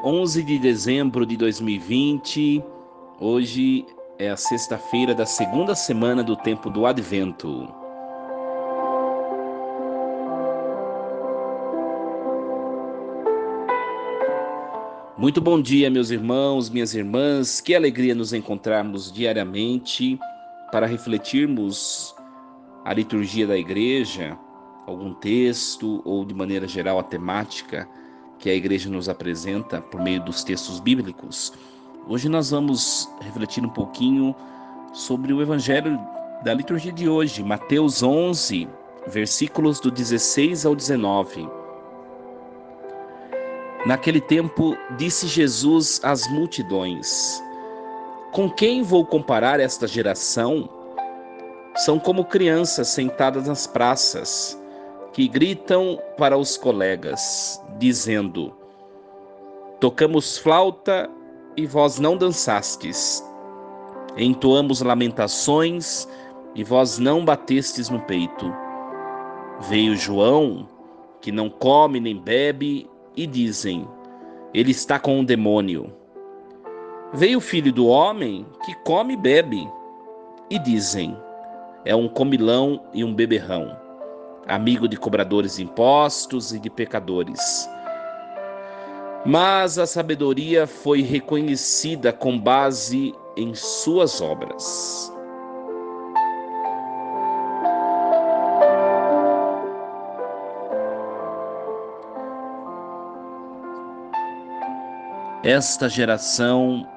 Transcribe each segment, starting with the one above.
11 de dezembro de 2020, hoje é a sexta-feira da segunda semana do tempo do Advento. Muito bom dia, meus irmãos, minhas irmãs, que alegria nos encontrarmos diariamente para refletirmos a liturgia da igreja, algum texto ou de maneira geral a temática que a igreja nos apresenta por meio dos textos bíblicos. Hoje nós vamos refletir um pouquinho sobre o evangelho da liturgia de hoje, Mateus 11, versículos do 16 ao 19. Naquele tempo, disse Jesus às multidões: Com quem vou comparar esta geração? São como crianças sentadas nas praças, que gritam para os colegas, dizendo: Tocamos flauta e vós não dançastes. Entoamos lamentações e vós não batestes no peito. Veio João, que não come nem bebe, e dizem: Ele está com um demônio. Veio o Filho do Homem, que come e bebe, e dizem: É um comilão e um beberrão, amigo de cobradores de impostos e de pecadores. Mas a sabedoria foi reconhecida com base em suas obras. Esta geração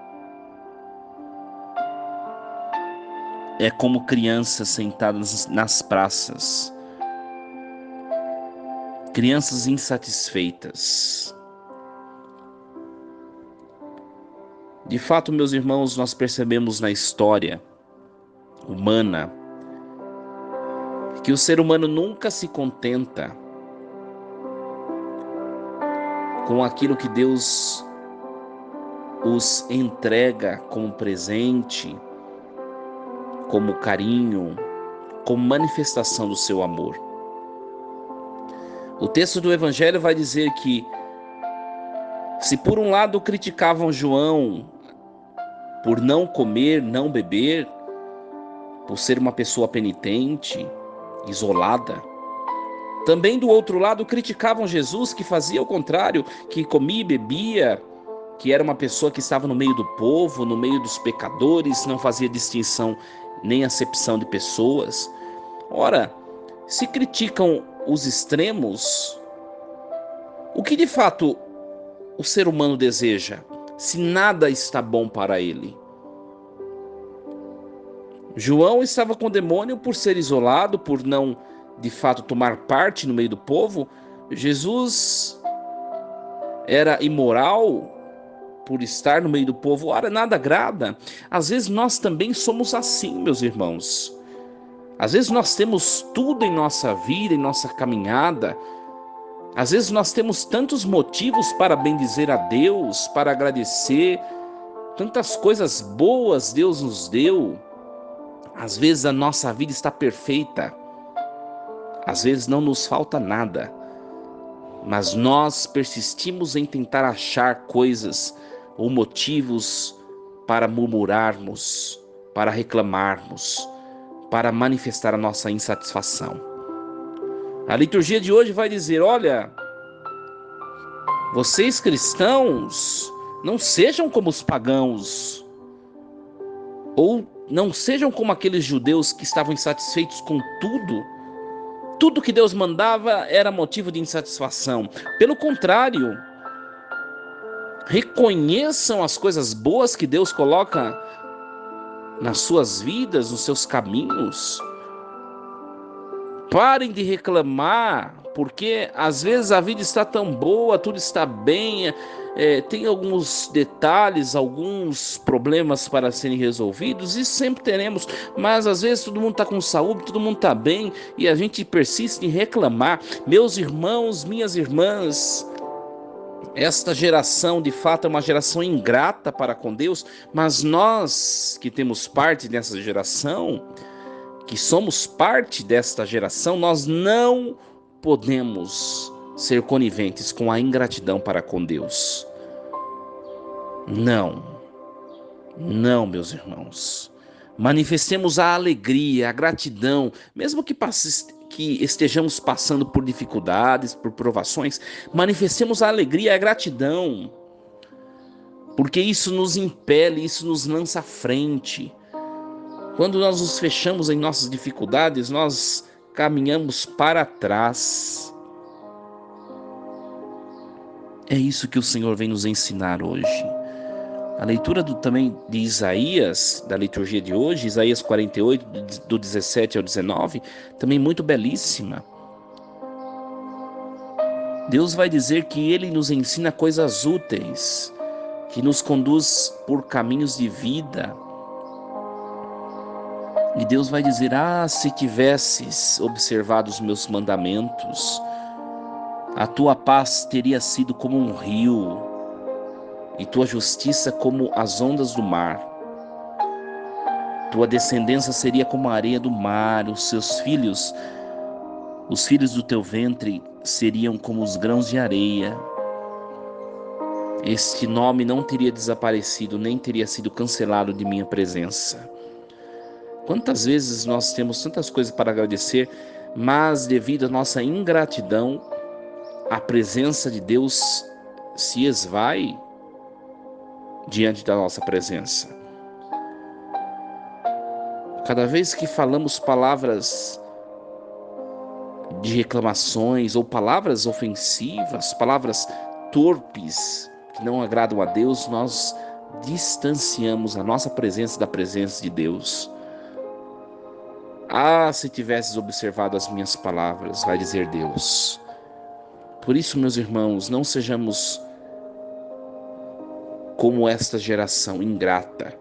é como crianças sentadas nas praças, crianças insatisfeitas. De fato, meus irmãos, nós percebemos na história humana que o ser humano nunca se contenta com aquilo que Deus os entrega como presente, como carinho, como manifestação do seu amor. O texto do Evangelho vai dizer que, se por um lado criticavam João por não comer, não beber, por ser uma pessoa penitente, isolada, também do outro lado criticavam Jesus, que fazia o contrário, que comia e bebia, que era uma pessoa que estava no meio do povo, no meio dos pecadores, não fazia distinção nem acepção de pessoas. Ora, se criticam os extremos, o que de fato o ser humano deseja, se nada está bom para ele? João estava com demônio por ser isolado, por não, de fato, tomar parte no meio do povo. Jesus era imoral por estar no meio do povo. Ora, nada agrada. Às vezes nós também somos assim, meus irmãos. Às vezes nós temos tudo em nossa vida, em nossa caminhada. Às vezes nós temos tantos motivos para bendizer a Deus, para agradecer. Tantas coisas boas Deus nos deu. Às vezes a nossa vida está perfeita. Às vezes não nos falta nada. Mas nós persistimos em tentar achar coisas ou motivos para murmurarmos, para reclamarmos, para manifestar a nossa insatisfação. A liturgia de hoje vai dizer: olha, vocês cristãos, não sejam como os pagãos, ou não sejam como aqueles judeus que estavam insatisfeitos com tudo. Tudo que Deus mandava era motivo de insatisfação. Pelo contrário, reconheçam as coisas boas que Deus coloca nas suas vidas, nos seus caminhos. Parem de reclamar, porque às vezes a vida está tão boa, tudo está bem, tem alguns detalhes, alguns problemas para serem resolvidos, e sempre teremos, mas às vezes todo mundo está com saúde, todo mundo está bem, e a gente persiste em reclamar. Meus irmãos, minhas irmãs, esta geração de fato é uma geração ingrata para com Deus, mas nós que temos parte dessa geração, que somos parte desta geração, nós não podemos ser coniventes com a ingratidão para com Deus. Não, não, meus irmãos. Manifestemos a alegria, a gratidão, mesmo que estejamos passando por dificuldades, por provações, manifestemos a alegria e a gratidão, porque isso nos impele, isso nos lança à frente. Quando nós nos fechamos em nossas dificuldades, nós caminhamos para trás. É isso que o Senhor vem nos ensinar hoje. A leitura também de Isaías, da liturgia de hoje, Isaías 48, do 17 ao 19, também muito belíssima. Deus vai dizer que Ele nos ensina coisas úteis, que nos conduz por caminhos de vida. E Deus vai dizer: se tivesses observado os meus mandamentos, a tua paz teria sido como um rio, e tua justiça como as ondas do mar. Tua descendência seria como a areia do mar, os filhos do teu ventre seriam como os grãos de areia. Este nome não teria desaparecido, nem teria sido cancelado de minha presença. Quantas vezes nós temos tantas coisas para agradecer, mas devido à nossa ingratidão, a presença de Deus se esvai diante da nossa presença. Cada vez que falamos palavras de reclamações ou palavras ofensivas, palavras torpes que não agradam a Deus, nós distanciamos a nossa presença da presença de Deus. Se tivesses observado as minhas palavras, vai dizer Deus. Por isso, meus irmãos, não sejamos como esta geração ingrata,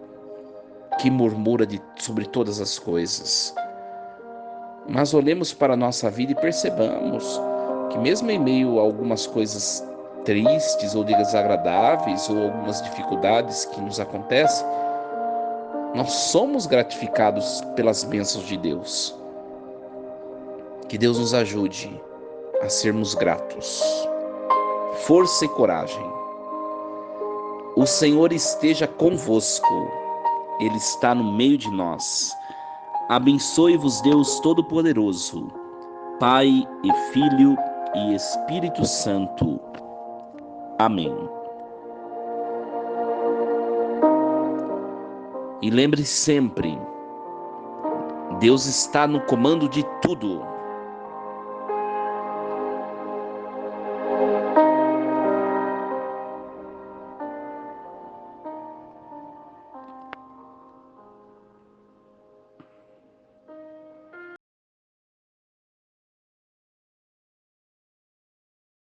que murmura sobre todas as coisas. Mas olhemos para a nossa vida e percebamos que mesmo em meio a algumas coisas tristes ou desagradáveis ou algumas dificuldades que nos acontecem, nós somos gratificados pelas bênçãos de Deus. Que Deus nos ajude a sermos gratos. Força e coragem. O Senhor esteja convosco. Ele está no meio de nós. Abençoe-vos Deus Todo-Poderoso, Pai e Filho e Espírito Santo. Amém. E lembre-se sempre, Deus está no comando de tudo.